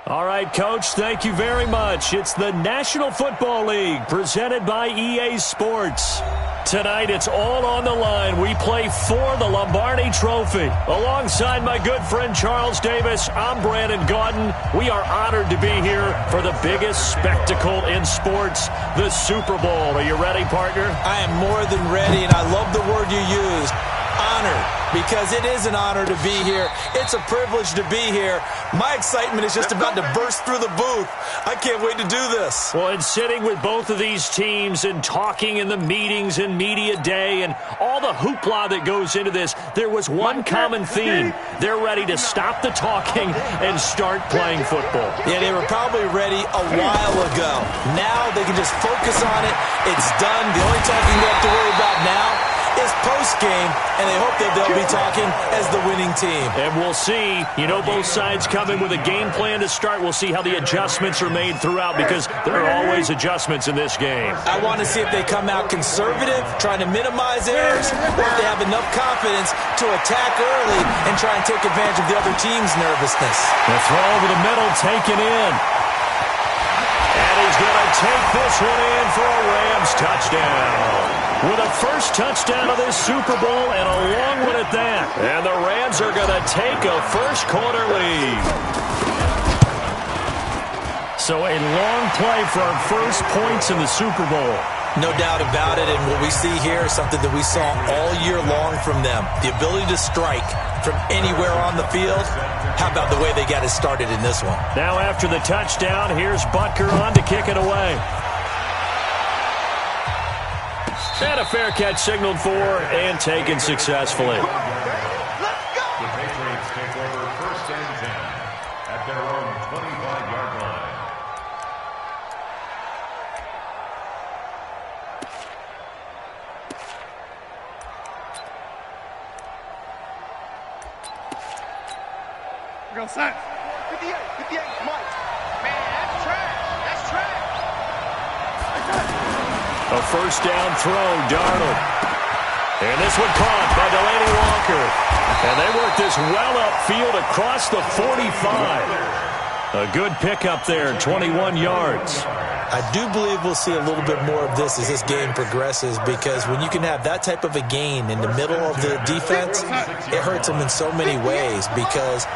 All right, Coach, thank you very much. It's the National Football League presented by EA Sports. Tonight, it's all on the line. We play for the Lombardi Trophy. Alongside my good friend Charles Davis, I'm Brandon Gaudin. We are honored to be here for the biggest spectacle in sports, the Super Bowl. Are you ready, partner? I am more than ready, and I love the word you used, honored, because it is an honor to be here. It's a privilege to be here. My excitement is just about to burst through the booth. I can't wait to do this. Well, and sitting with both of these teams and talking in the meetings and media day and all the hoopla that goes into this, there was one common theme. They're ready to stop the talking and start playing football. Yeah, they were probably ready a while ago. Now they can just focus on it. It's done. The only talking they have to worry about now is post-game, and they hope that they'll be talking as the winning team. And we'll see. You know, both sides come in with a game plan to start. We'll see how the adjustments are made throughout, because there are always adjustments in this game. I want to see if they come out conservative, trying to minimize errors, or if they have enough confidence to attack early and try and take advantage of the other team's nervousness. The throw over the middle, taken in. And he's going to take this one in for a Rams touchdown. With a first touchdown of this Super Bowl, and a long one at that. And the Rams are going to take a first-quarter lead. So a long play for our first points in the Super Bowl. No doubt about it, and what we see here is something that we saw all year long from them. The ability to strike from anywhere on the field. How about the way they got it started in this one? Now after the touchdown, here's Butker on to kick it away. And a fair catch signaled for and taken successfully. The Patriots take over first and 10 at their own 25-yard line. We're going to sack. 58, Mike. Man, that's trash. That's trash. A first down throw, Darnold. And this one caught by Delaney Walker. And they work this well upfield across the 45. A good pickup there, 21 yards. I do believe we'll see a little bit more of this as this game progresses, because when you can have that type of a gain in the middle of the defense, it hurts them in so many ways, because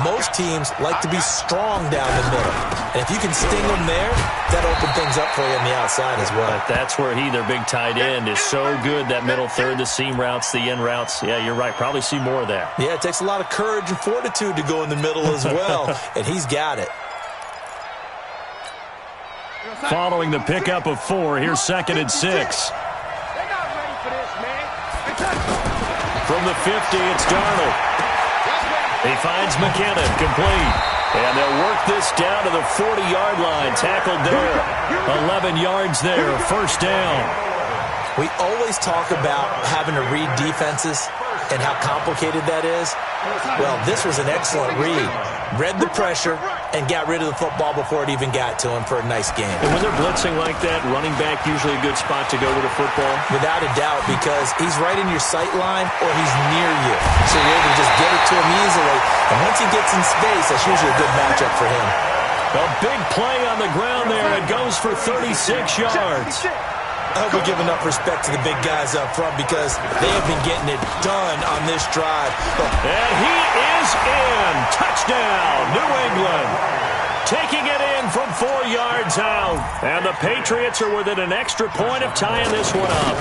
most teams like to be strong down the middle. And if you can sting them there, that opens things up for you on the outside as well. But that's where their big tight end, is so good, that middle third, the seam routes, the in routes. Yeah, you're right. Probably see more of that. Yeah, it takes a lot of courage and fortitude to go in the middle as well, and he's got it. Following the pickup of 4, here's 2nd and 6. They're not ready for this, man. From the 50, it's Darnold. He finds McKinnon, complete. And they'll work this down to the 40-yard line. Tackled there. 11 yards there. First down. We always talk about having to read defenses and how complicated that is. Well, this was an excellent read. Read the pressure and got rid of the football before it even got to him for a nice game. And when they're blitzing like that, running back usually a good spot to go with the football? Without a doubt, because he's right in your sight line or he's near you. So you're able to just get it to him easily. And once he gets in space, that's usually a good matchup for him. A big play on the ground there. It goes for 36 yards. I hope we give enough respect to the big guys up front, because they have been getting it done on this drive. And he is in. Touchdown, New England. Taking it in from 4 yards out. And the Patriots are within an extra point of tying this one up.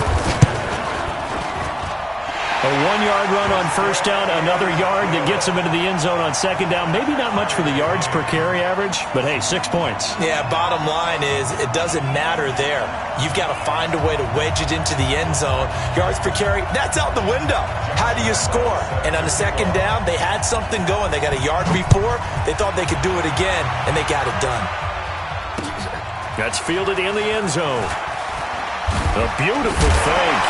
A 1-yard run on first down, another yard that gets him into the end zone on second down. Maybe not much for the yards per carry average, but hey, 6 points. Yeah, bottom line is it doesn't matter there. You've got to find a way to wedge it into the end zone. Yards per carry, that's out the window. How do you score? And on the second down, they had something going. They got a yard before. They thought they could do it again, and they got it done. That's fielded in the end zone. A beautiful fake.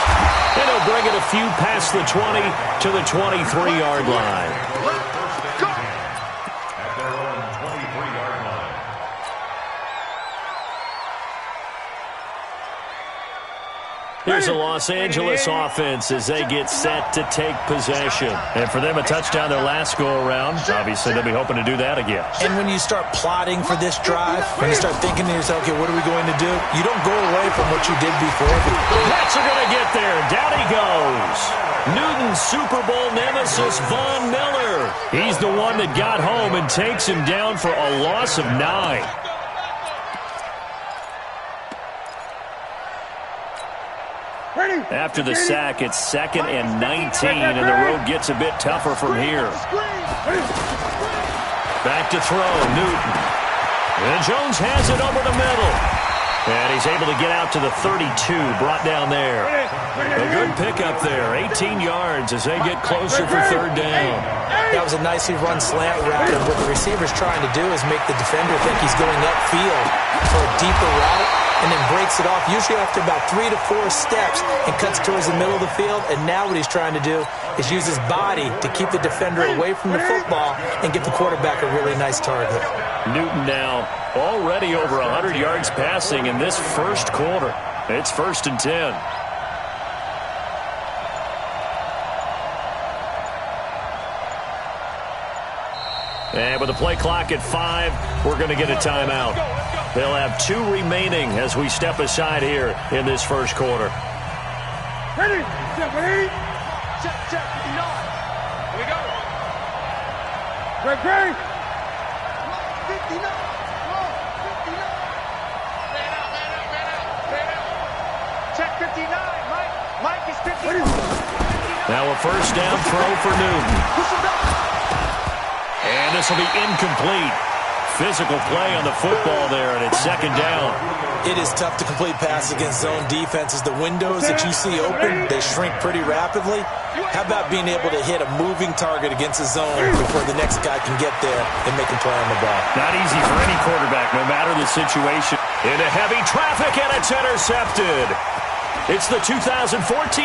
And he'll bring it a few past the 20 to the 23-yard line. At their own 23-yard line. here's the Los Angeles offense as they get set to take possession. And for them, a touchdown their last go-around. Obviously, they'll be hoping to do that again. And when you start plotting for this drive, when you start thinking to yourself, okay, what are we going to do? You don't go away from what you did before. The Pats are going to get there. Down he goes. Newton's Super Bowl nemesis, Von Miller. He's the one that got home and takes him down for a loss of 9. After the sack, it's 2nd and 19, and the road gets a bit tougher from here. Back to throw, Newton. And Jones has it over the middle. And he's able to get out to the 32, brought down there. A good pickup there, 18 yards as they get closer for 3rd down. That was a nicely run slant route, and what the receiver's trying to do is make the defender think he's going upfield for a deeper route, and then breaks it off, usually after about 3 to 4 steps, and cuts towards the middle of the field. And now what he's trying to do is use his body to keep the defender away from the football and give the quarterback a really nice target. Newton now already over 100 yards passing in this first quarter. It's 1st and 10. And with the play clock at 5, we're going to get a timeout. They'll have 2 remaining as we step aside here in this first quarter. Ready? Ready? Check, check. 59. Here we go. Great. 59. 59. Man out. Check 59. Mike is 59. Now a first down throw for Newton. And this will be incomplete. Physical play on the football there, and it's 2nd down. It is tough to complete passes against zone defenses. The windows that you see open, they shrink pretty rapidly. How about being able to hit a moving target against a zone before the next guy can get there and make a play on the ball? Not easy for any quarterback, no matter the situation. Into heavy traffic, and it's intercepted. It's the 2014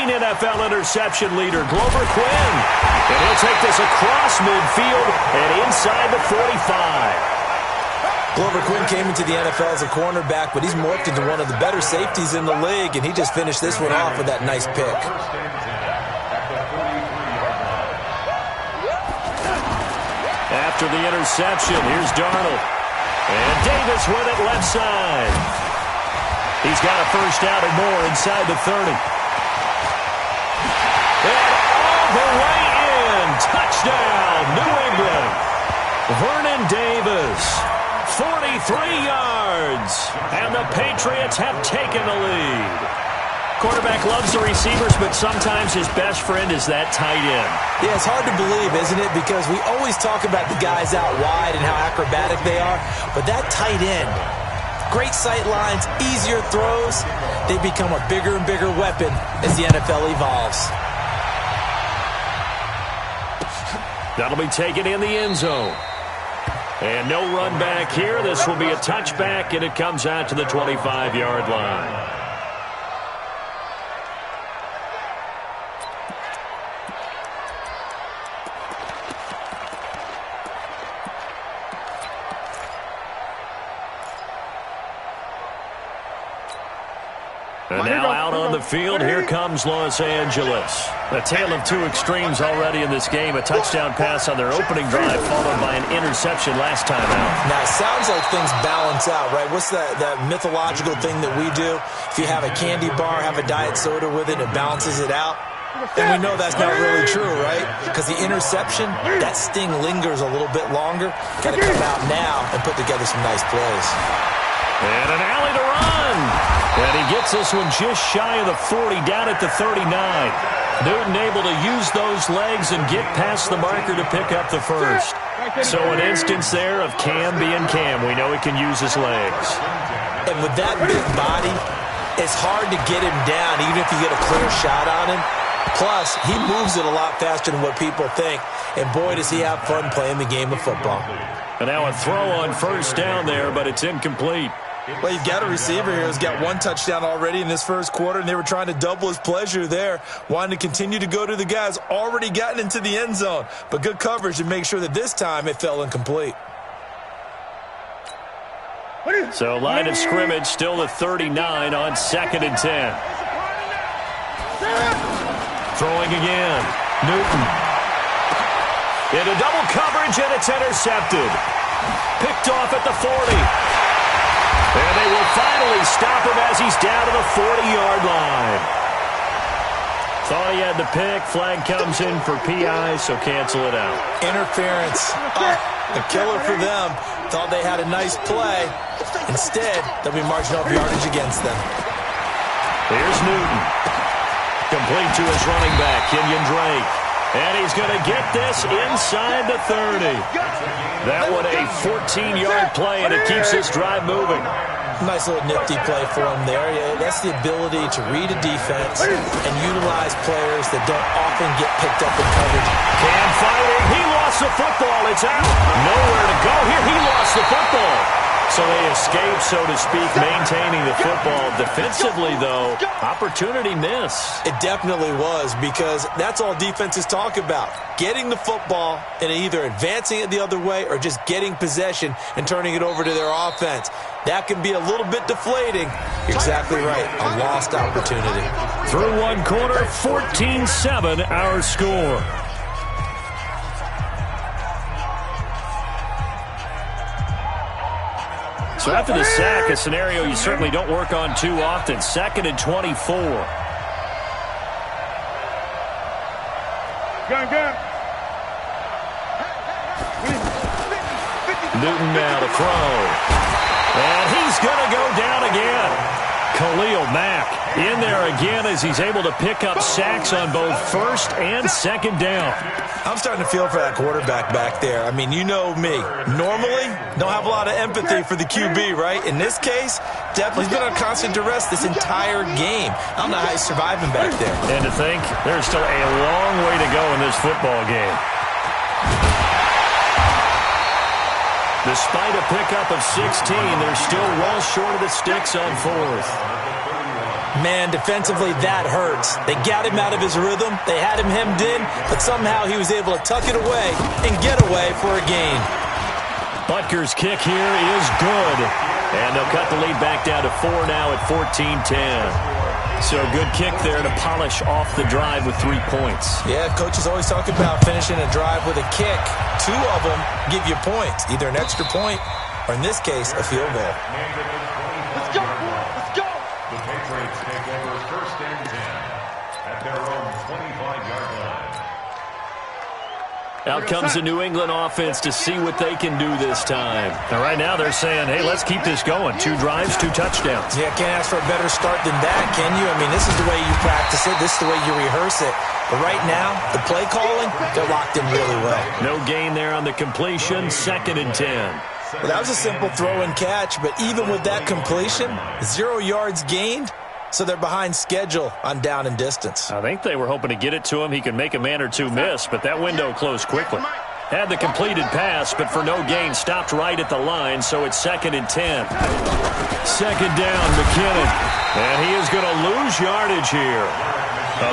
NFL interception leader, Glover Quinn. And he'll take this across midfield and inside the 45. Glover Quinn came into the NFL as a cornerback, but he's morphed into one of the better safeties in the league, and he just finished this one off with that nice pick. After the interception, here's Darnold. And Davis with it left side. He's got a first down and more inside the 30. And all the way in. Touchdown, New England. Vernon Davis, 43 yards. And the Patriots have taken the lead. Quarterback loves the receivers, but sometimes his best friend is that tight end. Yeah, it's hard to believe, isn't it? Because we always talk about the guys out wide and how acrobatic they are. But that tight end, great sight lines, easier throws, they become a bigger and bigger weapon as the NFL evolves. That'll be taken in the end zone. And no run back here. This will be a touchback, and it comes out to the 25-yard line. And now out on the field, here comes Los Angeles. A tale of 2 extremes already in this game. A touchdown pass on their opening drive, followed by an interception last time out. Now, it sounds like things balance out, right? What's that mythological thing that we do? If you have a candy bar, have a diet soda with it, it balances it out. And we know that's not really true, right? Because the interception, that sting lingers a little bit longer. Got to come out now and put together some nice plays. And an alley to run. And he gets this one just shy of the 40, down at the 39. Newton able to use those legs and get past the marker to pick up the first. So an instance there of Cam being Cam. We know he can use his legs. And with that big body, it's hard to get him down, even if you get a clear shot on him. Plus, he moves it a lot faster than what people think. And boy, does he have fun playing the game of football. And now a throw on first down there, but it's incomplete. Well, you've got a receiver here who's got 1 touchdown already in this first quarter, and they were trying to double his pleasure there, wanting to continue to go to the guys already gotten into the end zone. But good coverage to make sure that this time it fell incomplete. So line of scrimmage still the 39 on 2nd and 10. Throwing again. Newton. Into double coverage, and it's intercepted. Picked off at the 40. And they will finally stop him as he's down to the 40-yard line. Thought he had the pick. Flag comes in for PI, so cancel it out. Interference. A killer for them. Thought they had a nice play. Instead, they'll be marching off yardage against them. Here's Newton. Complete to his running back, Kenyon Drake. And he's going to get this inside the 30. That one a 14-yard play, and it keeps this drive moving. Nice little nifty play for him there. Yeah, that's the ability to read a defense and utilize players that don't often get picked up in coverage. Cam fighting. He lost the football. It's out. Nowhere to go here. He lost the football. So they escape, so to speak, maintaining the football. Defensively, though, opportunity miss. It definitely was, because that's all defenses talk about. Getting the football and either advancing it the other way or just getting possession and turning it over to their offense. That can be a little bit deflating. You're exactly right. A lost opportunity. Through one quarter, 14-7 our score. So after the sack, a scenario you certainly don't work on too often. 2nd and 24. Gun. Newton now to throw. And he's going to go down again. Khalil Mack in there again as he's able to pick up sacks on both 1st and 2nd down. I'm starting to feel for that quarterback back there. I mean, you know me. Normally, don't have a lot of empathy for the QB, right? In this case, definitely he's been on constant duress this entire game. I don't know how he's surviving back there. And to think, there's still a long way to go in this football game. Despite a pickup of 16, they're still well short of the sticks on 4th. Man, defensively, that hurts. They got him out of his rhythm. They had him hemmed in, but somehow he was able to tuck it away and get away for a gain. Butker's kick here is good. And they'll cut the lead back down to 4 now at 14-10. So good kick there to polish off the drive with 3 points. Yeah, coaches always talk about finishing a drive with a kick. 2 of them give you points, either an extra point or, in this case, a field goal. Let's go. The Patriots take over 1st and 10 at their own 25-yard line. Out comes the New England offense to see what they can do this time. And right now they're saying, hey, let's keep this going. 2 drives, 2 touchdowns. Yeah, can't ask for a better start than that, can you? I mean, this is the way you practice it. This is the way you rehearse it. But right now, the play calling, they're locked in really well. No gain there on the completion. 2nd and 10. Well, that was a simple throw and catch, but even with that completion, 0 yards gained. So they're behind schedule on down and distance. I think they were hoping to get it to him. He could make a man or 2 miss, but that window closed quickly. Had the completed pass, but for no gain, stopped right at the line, so it's 2nd and 10. 2nd down, McKinnon. And he is going to lose yardage here.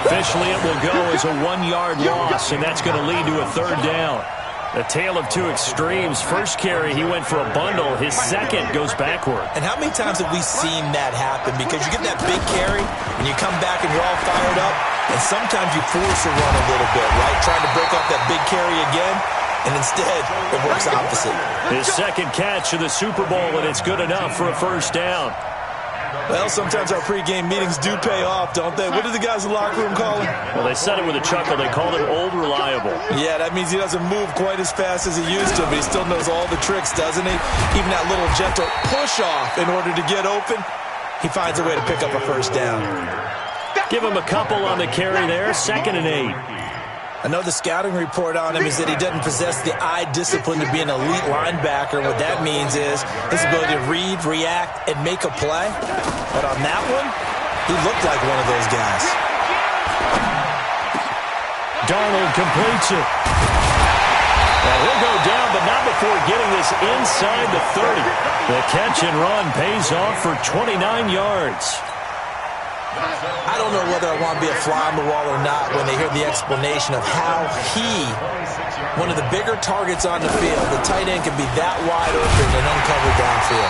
Officially, it will go as a 1-yard loss, and that's going to lead to a 3rd down. A tale of 2 extremes. First carry, he went for a bundle. His second goes backward. And how many times have we seen that happen? Because you get that big carry, and you come back and you're all fired up, and sometimes you force a run a little bit, right? Trying to break off that big carry again, and instead, it works opposite. His second catch of the Super Bowl, and it's good enough for a 1st down. Well, sometimes our pregame meetings do pay off, don't they? What do the guys in the locker room call him? Well, they said it with a chuckle. They called him Old Reliable. Yeah, that means he doesn't move quite as fast as he used to, but he still knows all the tricks, doesn't he? Even that little gentle push-off in order to get open, he finds a way to pick up a 1st down. Give him a couple on the carry there. 2nd and 8. I know the scouting report on him is that he doesn't possess the eye discipline to be an elite linebacker. What that means is his ability to read, react, and make a play. But on that one, he looked like one of those guys. Darnold completes it. Well, he'll go down, but not before getting this inside the 30. The catch and run pays off for 29 yards. I don't know whether I want to be a fly on the wall or not when they hear the explanation of how one of the bigger targets on the field, the tight end, can be that wide open and uncovered downfield.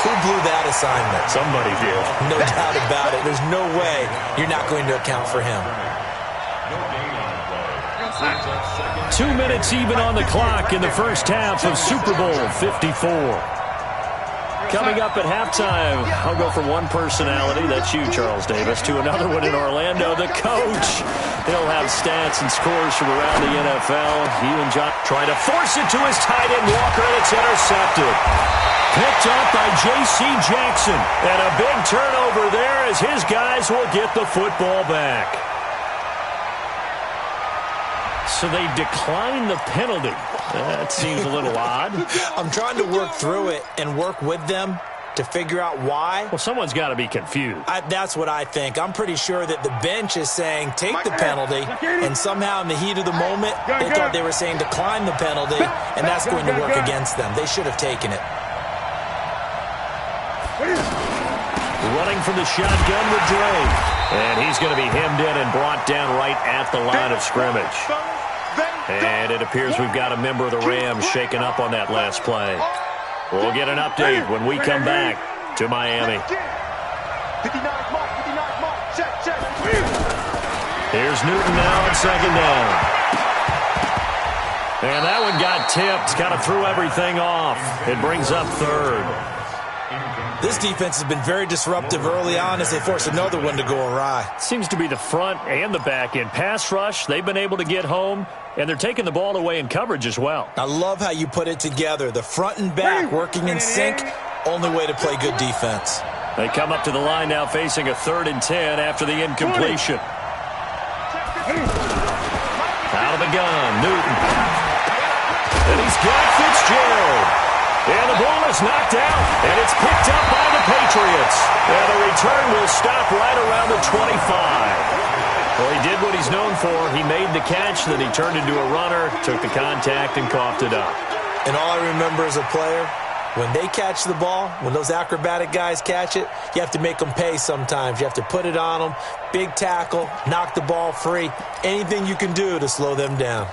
Who blew that assignment? Somebody did. No doubt about it. There's no way you're not going to account for him. 2 minutes even on the clock in the first half of Super Bowl 54. Coming up at halftime, I'll go from one personality, that's you, Charles Davis, to another one in Orlando, the coach. He'll have stats and scores from around the NFL. He and John trying to force it to his tight end, Walker, and it's intercepted. Picked up by J.C. Jackson. And a big turnover there as his guys will get the football back. So they decline the penalty. That seems a little odd. I'm trying to work through it and work with them to figure out why. Well, someone's got to be confused. That's what I think. I'm pretty sure that the bench is saying take the penalty, and somehow in the heat of the moment, they thought they were saying decline the penalty, and that's going to work against them. They should have taken it. Running from the shotgun with Dre. And he's going to be hemmed in and brought down right at the line of scrimmage. And it appears we've got a member of the Rams shaken up on that last play. We'll get an update when we come back to Miami. Here's Newton now at second down. And that one got tipped, kind of threw everything off. It brings up third. This defense has been very disruptive early on as they force another one to go awry. Seems to be the front and the back end. Pass rush, they've been able to get home, and they're taking the ball away in coverage as well. I love how you put it together. The front and back working in sync, only way to play good defense. They come up to the line now facing a 3rd and 10 after the incompletion. Out of the gun, Newton. And he's got Fitzgerald. And the ball is knocked out, and it's picked up by the Patriots. And the return will stop right around the 25. Well, he did what he's known for. He made the catch, then he turned into a runner, took the contact, and coughed it up. And all I remember as a player, when they catch the ball, when those acrobatic guys catch it, you have to make them pay sometimes. You have to put it on them, big tackle, knock the ball free, anything you can do to slow them down.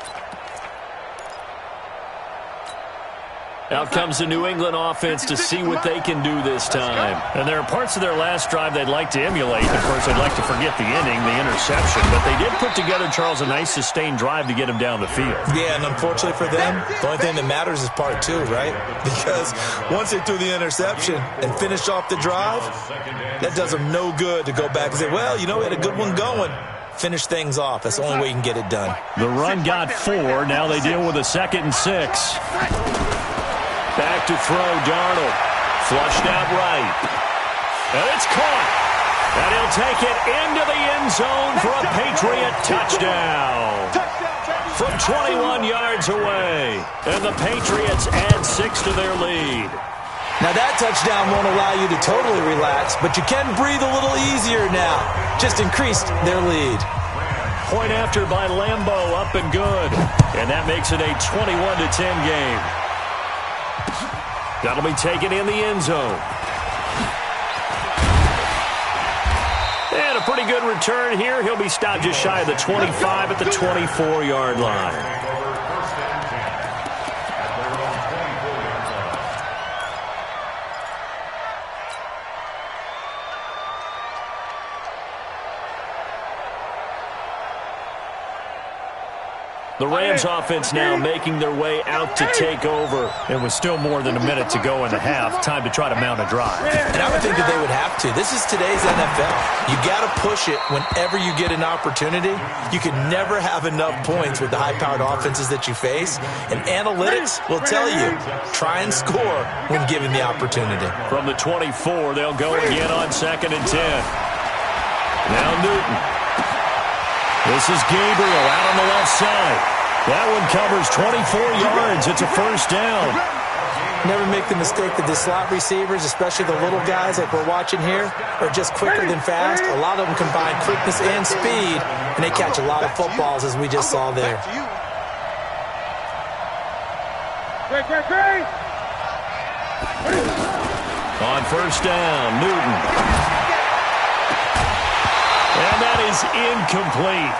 Out comes the New England offense to see what they can do this time. And there are parts of their last drive they'd like to emulate. Of course, they'd like to forget the inning, the interception. But they did put together, Charles, a nice sustained drive to get him down the field. Yeah, and unfortunately for them, the only thing that matters is part 2, right? Because once they threw the interception and finished off the drive, that does them no good to go back and say, well, you know, we had a good one going. Finish things off. That's the only way you can get it done. The run got 4. Now they deal with a 2nd and 6. Back to throw, Darnold. Flushed out right. And it's caught. And he'll take it into the end zone for a Patriot touchdown. From 21 yards away. And the Patriots add 6 to their lead. Now that touchdown won't allow you to totally relax, but you can breathe a little easier now. Just increased their lead. Point after by Lambeau, up and good. And that makes it a 21-10 game. That'll be taken in the end zone. And a pretty good return here. He'll be stopped just shy of the 25 at the 24-yard line. The Rams offense now making their way out to take over. And with still more than a minute to go in the half, time to try to mount a drive. And I would think that they would have to. This is today's NFL. You got to push it whenever you get an opportunity. You can never have enough points with the high-powered offenses that you face. And analytics will tell you, try and score when given the opportunity. From the 24, they'll go again on 2nd and 10. Now Newton. This is Gabriel out on the left side. That one covers 24 yards. It's a first down. Never make the mistake that the slot receivers, especially the little guys like we're watching here, are just quicker than fast. A lot of them combine quickness and speed, and they catch a lot of footballs, as we just saw there. On first down, Newton. And that is incomplete.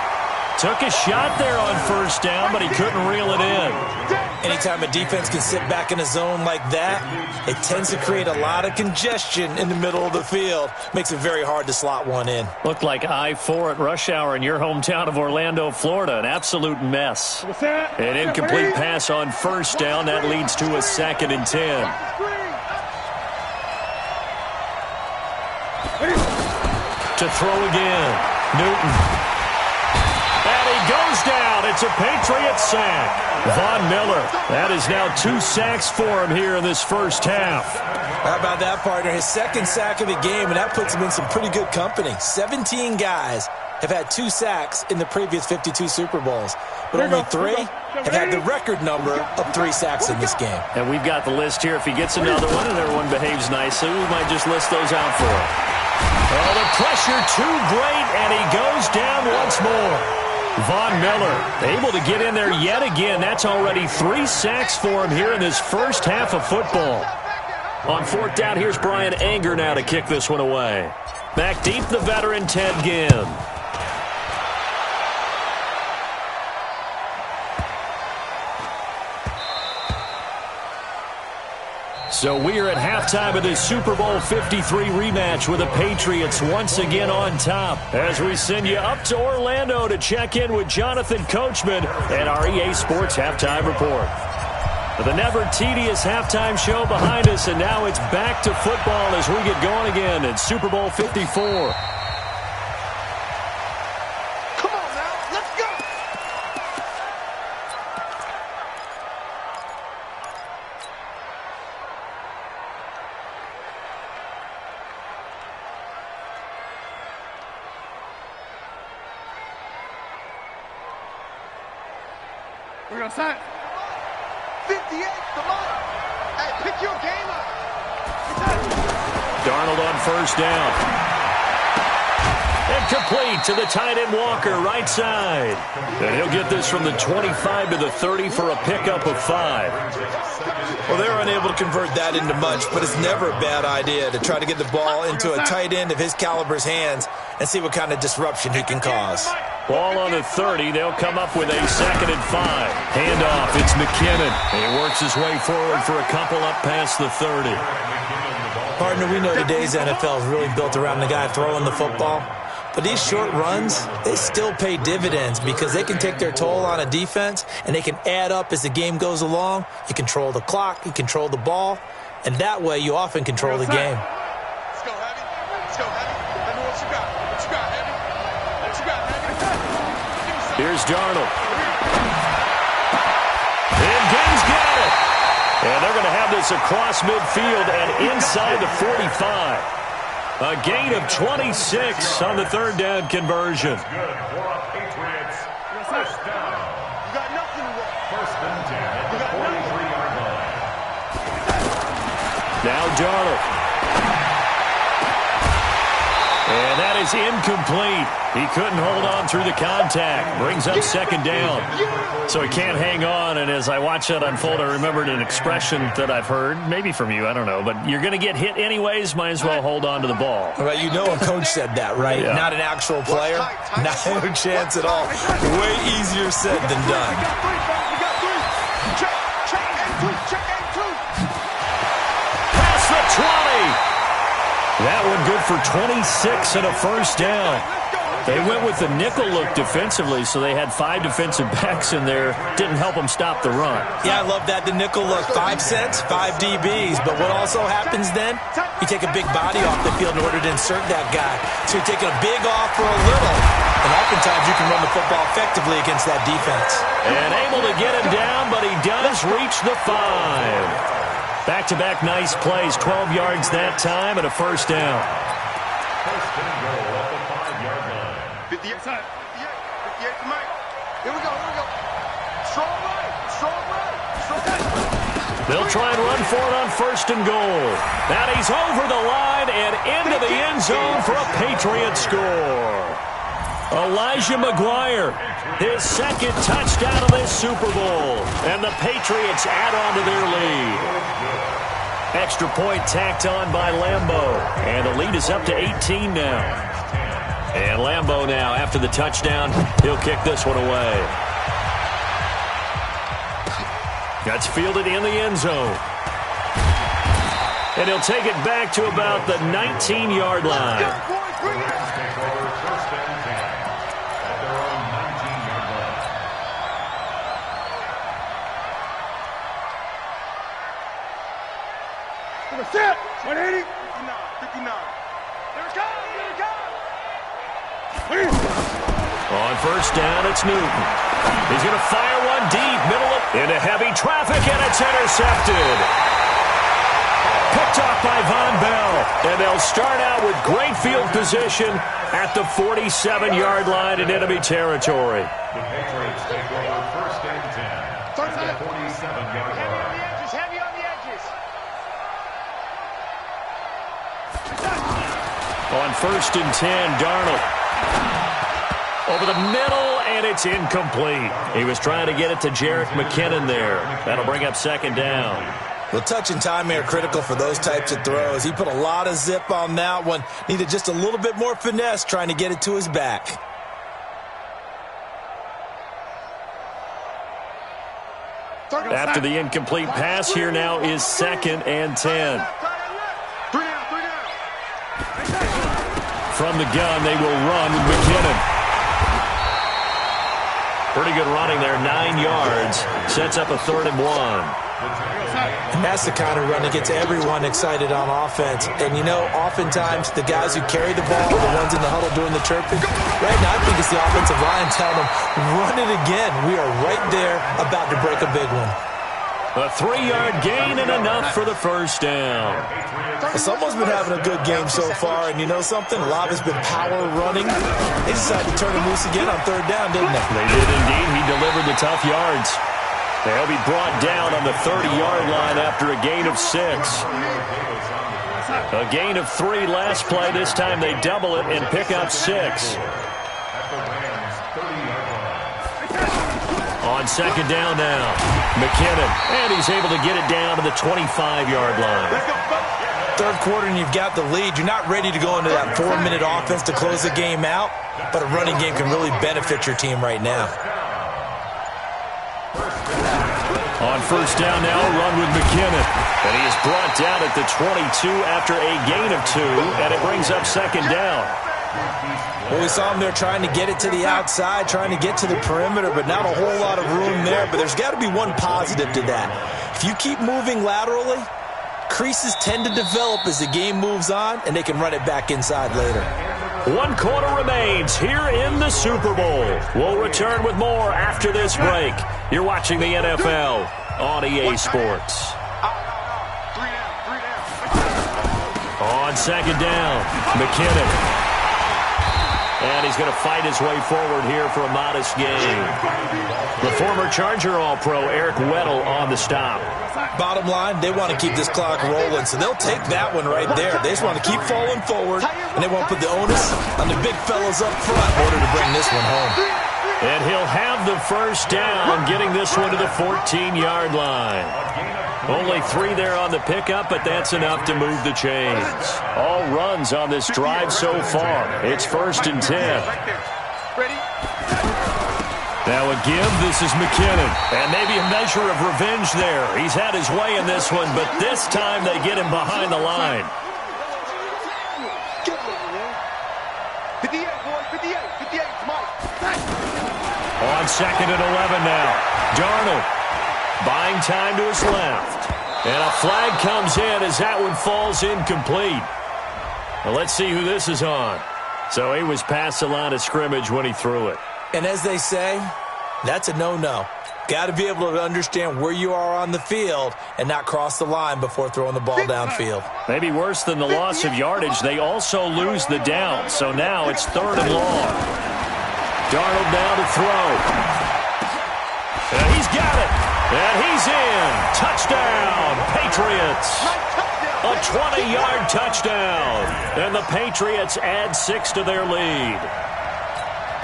Took a shot there on first down, but he couldn't reel it in. Anytime a defense can sit back in a zone like that, it tends to create a lot of congestion in the middle of the field. Makes it very hard to slot one in. Looked like I-4 at rush hour in your hometown of Orlando, Florida. An absolute mess. An incomplete pass on first down. That leads to a 2nd and 10. To throw again. Newton. And he goes down. It's a Patriots sack. Von Miller. That is now 2 sacks for him here in this first half. How about that, partner? His 2nd sack of the game, and that puts him in some pretty good company. 17 guys have had 2 sacks in the previous 52 Super Bowls, but only 3 have had the record number of 3 sacks in this game. And we've got the list here. If he gets another one and everyone behaves nicely, we might just list those out for him. Oh, the pressure too great, and he goes down once more. Von Miller able to get in there yet again. That's already 3 sacks for him here in this first half of football. On 4th down, here's Brian Anger now to kick this one away. Back deep, the veteran Ted Ginn. So we are at halftime of this Super Bowl 53 rematch with the Patriots once again on top. As we send you up to Orlando to check in with Jonathan Coachman and our EA Sports Halftime Report. The never tedious halftime show behind us, and now it's back to football as we get going again in Super Bowl 54. We're going to set. 58, come on. Hey, pick your game up. Darnold on first down. Incomplete to the tight end Walker, right side. And he'll get this from the 25 to the 30 for a pickup of 5. Well, they're unable to convert that into much, but it's never a bad idea to try to get the ball into a tight end of his caliber's hands and see what kind of disruption he can cause. Ball on the 30. They'll come up with a 2nd and 5. Handoff. It's McKinnon. And he works his way forward for a couple up past the 30. Partner, we know today's NFL is really built around the guy throwing the football. But these short runs, they still pay dividends because they can take their toll on a defense and they can add up as the game goes along. You control the clock, you control the ball, and that way you often control the game. Let's go, Heavy. Let's go, Heavy. Let me know what you got. What you got, Heavy? What you got, Heavy? Here's Darnold. And Gibbs got it. And they're going to have this across midfield and inside the 45. A gain of 26 on the 3rd down conversion. Good for a Patriots. First down. You got nothing to work. 1st and 10 at the 43-yard line. Now Darnold. And that is incomplete. He couldn't hold on through the contact. Brings up 2nd down. So he can't hang on. And as I watch that unfold, I remembered an expression that I've heard, maybe from you, I don't know. But you're going to get hit anyways, might as well hold on to the ball. Well, you know a coach said that, right? Yeah. Not an actual player. Not a chance at all. Way easier said than done. We got 3, fellas. We got 3. Check and 2. Check and 2. Past the 20. That one good for 26 and a first down. They went with the nickel look defensively, so they had 5 defensive backs in there. Didn't help them stop the run. Yeah, I love that. The nickel look. 5 cents, 5 DBs. But what also happens then? You take a big body off the field in order to insert that guy. So you're taking a big off for a little. And oftentimes you can run the football effectively against that defense. And able to get him down, but he does reach the 5. Back-to-back nice plays, 12 yards that time and a first down. 1st and goal at the 5-yard line. 58 to Mike. Here we go. Strong right. They'll try and run for it on 1st and goal. And he's over the line and into the end zone for a Patriot score. Elijah McGuire, his 2nd touchdown of this Super Bowl. And the Patriots add on to their lead. Extra point tacked on by Lambeau. And the lead is up to 18 now. And Lambeau now, after the touchdown, he'll kick this one away. That's fielded in the end zone. And he'll take it back to about the 19-yard line. Rams take over first and 10 at their own 19-yard line. Set. 180. 59. There it comes. On first down, it's Newton. He's going to fire one deep, into heavy traffic, and it's intercepted. Picked off by Von Bell, and they'll start out with great field position at the 47-yard line in enemy territory. The Patriots take over first and 10 at the 47-yard line. Heavy on the edges. On first and 10, Darnold. Over the middle, and it's incomplete. He was trying to get it to Jerick McKinnon there. That'll bring up second down. Well, touch and time are critical for those types of throws. He put a lot of zip on that one. Needed just a little bit more finesse trying to get it to his back. After the incomplete pass, here now is second and 10. From the gun, they will run McKinnon. Pretty good running there, 9 yards. Sets up a 3rd and 1. And that's the kind of run that gets everyone excited on offense. And, you know, oftentimes the guys who carry the ball are the ones in the huddle doing the chirping. Right now, I think it's the offensive line telling them, run it again. We are right there about to break a big one. A 3-yard gain and enough for the first down. Someone's been having a good game so far, and you know something? A lot has been power running. They decided to turn him loose again on 3rd down, didn't they? They did indeed. He delivered the tough yards. They'll be brought down on the 30-yard line after a gain of 6. A gain of 3 last play. This time they double it and pick up 6. On second down now, McKinnon. And he's able to get it down to the 25-yard line. 3rd quarter and you've got the lead. You're not ready to go into that 4-minute offense to close the game out, but a running game can really benefit your team right now. On first down now, a run with McKinnon. And he is brought down at the 22 after a gain of 2, and it brings up second down. Well, we saw him there trying to get it to the outside, trying to get to the perimeter, but not a whole lot of room there. But there's got to be one positive to that. If you keep moving laterally, creases tend to develop as the game moves on, and they can run it back inside later. 1 quarter remains here in the Super Bowl. We'll return with more after this break. You're watching the NFL on EA Sports. On second down, McKinnon. And he's going to fight his way forward here for a modest gain. The former Charger All-Pro Eric Weddle on the stop. Bottom line, they want to keep this clock rolling, so they'll take that one right there. They just want to keep falling forward, and they won't put the onus on the big fellas up front in order to bring this one home. And he'll have the first down, getting this one to the 14-yard line. Only 3 there on the pickup, but that's enough to move the chains. All runs on this drive so far. It's first and 10. Now a give, this is McKinnon. And maybe a measure of revenge there. He's had his way in this one, but this time they get him behind the line. 58, boy, 58, Mike. On second and 11 now. Darnold buying time to his left. And a flag comes in as that one falls incomplete. Well, let's see who this is on. So he was past the line of scrimmage when he threw it. And as they say, that's a no-no. Got to be able to understand where you are on the field and not cross the line before throwing the ball downfield. Maybe worse than the loss of yardage, they also lose the down. So now it's 3rd and long. Darnold now to throw. And he's got it. And he's in. Touchdown, Patriots. A 20-yard touchdown. And the Patriots add 6 to their lead.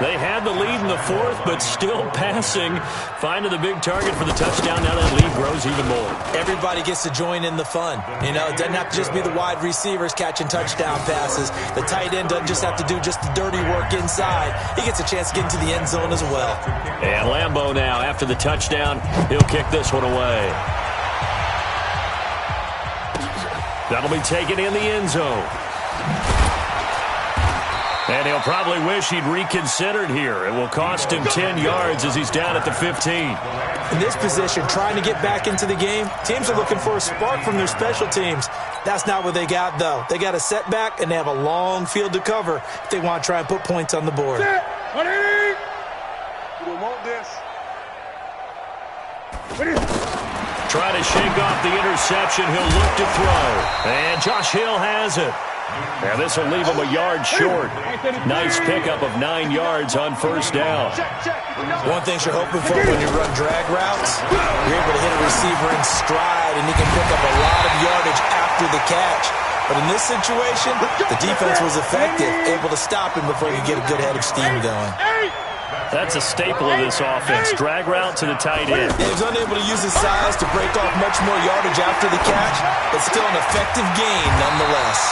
They had the lead in the fourth, but still passing. Finding the big target for the touchdown. Now that lead grows even more. Everybody gets to join in the fun. You know, it doesn't have to just be the wide receivers catching touchdown passes. The tight end doesn't just have to do just the dirty work inside. He gets a chance to get into the end zone as well. And Lambeau now, after the touchdown, he'll kick this one away. That'll be taken in the end zone. And he'll probably wish he'd reconsidered here. It will cost him 10 yards as he's down at the 15. In this position, trying to get back into the game, teams are looking for a spark from their special teams. That's not what they got, though. They got a setback, and they have a long field to cover if they want to try and put points on the board. You don't want this. Try to shake off the interception. He'll look to throw. And Josh Hill has it. Now this will leave him a yard short. Nice pickup of 9 yards on first down. One thing you're hoping for when you run drag routes, you're able to hit a receiver in stride, and he can pick up a lot of yardage after the catch. But in this situation, the defense was effective, able to stop him before he could get a good head of steam going. That's a staple of this offense. Drag route to the tight end. He was unable to use his size to break off much more yardage after the catch, but still an effective gain nonetheless.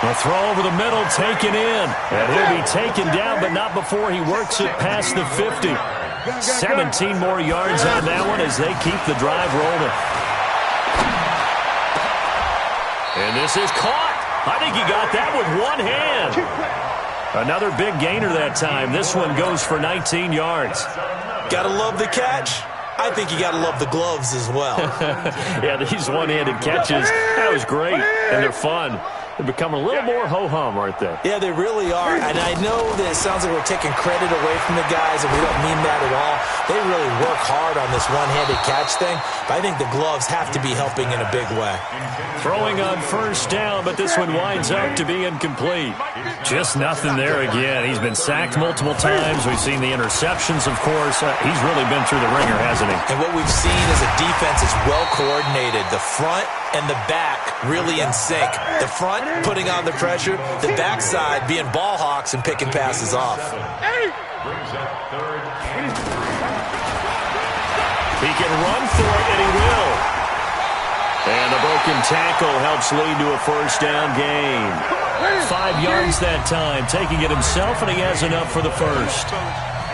A throw over the middle, taken in. And he'll be taken down, but not before he works it past the 50. 17 more yards on that one as they keep the drive rolling. And this is caught. I think he got that with one hand. Another big gainer that time. This one goes for 19 yards. Gotta love the catch. I think you gotta love the gloves as well. Yeah, these one-handed catches, that was great, and they're fun. They become a little more ho-hum, aren't they? Yeah, they really are. And I know that it sounds like we're taking credit away from the guys, and we don't mean that at all. They really work hard on this one-handed catch thing, but I think the gloves have to be helping in a big way. Throwing on first down, but this one winds up to be incomplete. Just nothing there again. He's been sacked multiple times. We've seen the interceptions, of course. He's really been through the ringer, hasn't he? And what we've seen is a defense is well-coordinated. The front and the back really in sync. The front putting on the pressure, the backside being ball hawks and picking passes off. He can run for it, and he will. And the broken tackle helps lead to a first down gain. 5 yards that time, taking it himself, and he has enough for the first.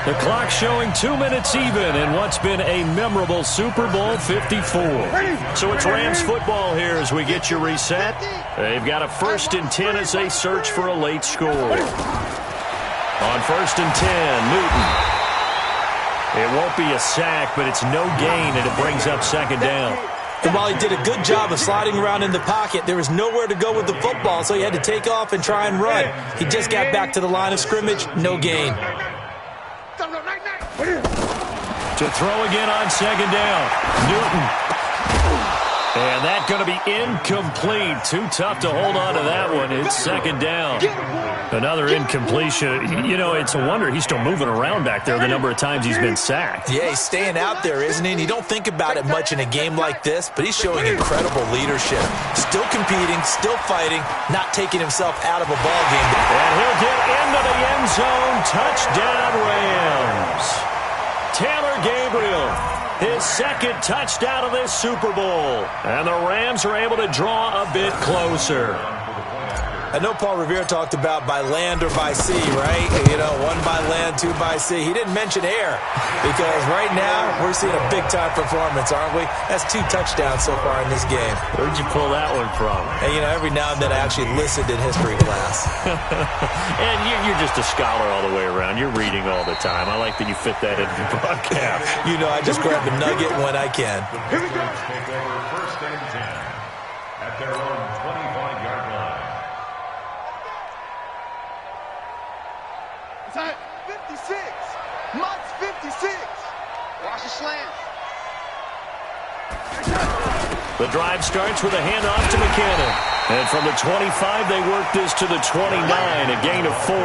The clock showing 2 minutes even in what's been a memorable Super Bowl 54. So it's Rams football here as we get you reset. They've got a 1st and 10 as they search for a late score. On 1st and 10, Newton. It won't be a sack, but it's no gain, and it brings up 2nd down. And while he did a good job of sliding around in the pocket, there was nowhere to go with the football, so he had to take off and try and run. He just got back to the line of scrimmage, no gain. To throw again on 2nd down. Newton. And that's going to be incomplete. Too tough to hold on to that one. It's 2nd down. Another incompletion. You know, it's a wonder he's still moving around back there the number of times he's been sacked. Yeah, he's staying out there, isn't he? And you don't think about it much in a game like this, but he's showing incredible leadership. Still competing, still fighting, not taking himself out of a ball game. And he'll get into the end zone. Touchdown, Rams. Taylor Gabriel, his 2nd touchdown of this Super Bowl. And the Rams are able to draw a bit closer. I know Paul Revere talked about by land or by sea, right? You know, 1 by land, 2 by sea. He didn't mention air because right now we're seeing a big-time performance, aren't we? That's 2 touchdowns so far in this game. Where'd you pull that one from? And, you know, every now and then I actually listened in history class. And you're just a scholar all the way around. You're reading all the time. I like that you fit that into the broadcast. You know, I just grab a nugget when I can. Here we go. Take over 1st and 10 at their own 25-yard line. 56. Mott's 56. Watch the slant. The drive starts with a handoff to McKinnon. And from the 25, they work this to the 29, a gain of 4.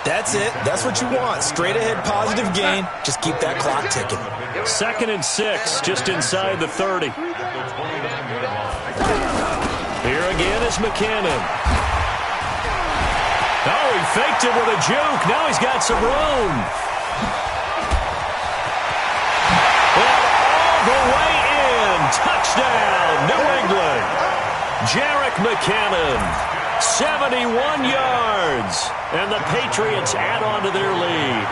That's it. That's what you want. Straight ahead positive gain. Just keep that clock ticking. 2nd and 6, just inside the 30. Here again is McKinnon. Oh, he faked it with a juke. Now he's got some room. And all the way in. Touchdown, New England. Jerick McKinnon, 71 yards. And the Patriots add on to their lead.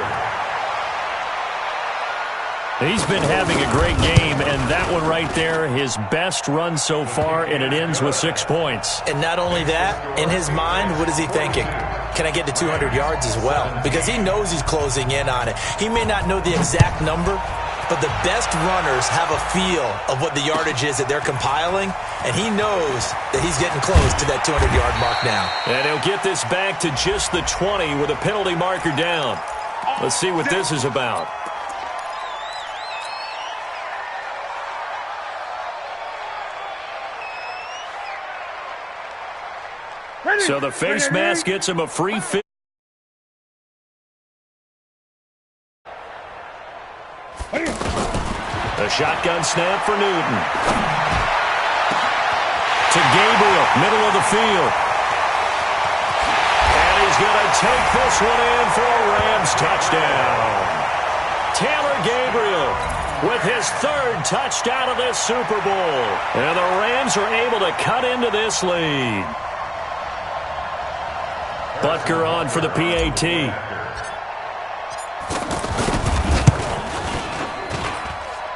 He's been having a great game, and that one right there, his best run so far, and it ends with 6 points. And not only that, in his mind, what is he thinking? Can I get to 200 yards as well? Because he knows he's closing in on it. He may not know the exact number, but the best runners have a feel of what the yardage is that they're compiling, and he knows that he's getting close to that 200-yard mark now. And he'll get this back to just the 20 with a penalty marker down. Let's see what this is about. So the face mask gets him a free fit. A shotgun snap for Newton. To Gabriel, middle of the field. And he's going to take this one in for a Rams touchdown. Taylor Gabriel with his third touchdown of this Super Bowl. And the Rams are able to cut into this lead. Butker on for the PAT.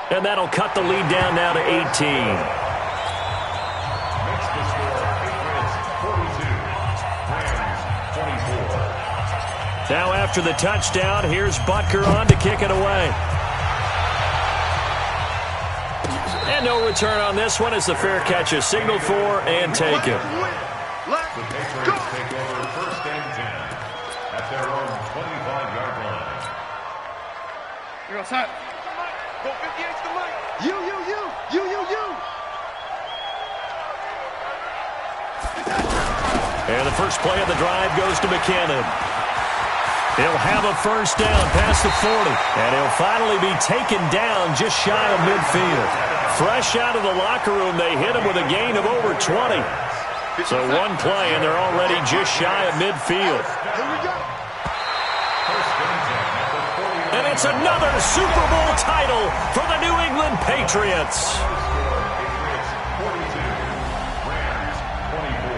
And that'll cut the lead down now to 18. Makes the score Patriots 42, Rams 24. Now after the touchdown, here's Butker on to kick it away. And no return on this one as the fair catch is signaled for and taken. The Patriots take over first and 10 at their own 25-yard line. Here goes Hut. Go 58's the mic. You. And the first play of the drive goes to McKinnon. He'll have a first down past the 40. And he'll finally be taken down just shy of midfield. Fresh out of the locker room, they hit him with a gain of over 20. So one play, and they're already just shy of midfield. And it's another Super Bowl title for the New England Patriots.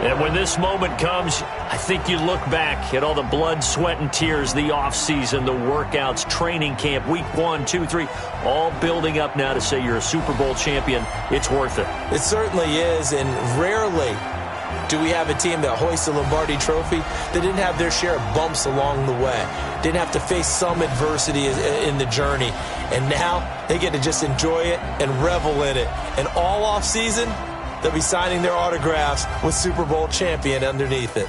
And when this moment comes, I think you look back at all the blood, sweat, and tears, the offseason, the workouts, training camp, week 1, 2, 3, all building up now to say you're a Super Bowl champion. It's worth it. It certainly is, and rarely do we have a team that hoists a Lombardi trophy that didn't have their share of bumps along the way, didn't have to face some adversity in the journey, and now they get to just enjoy it and revel in it. And all off season, they'll be signing their autographs with Super Bowl champion underneath it.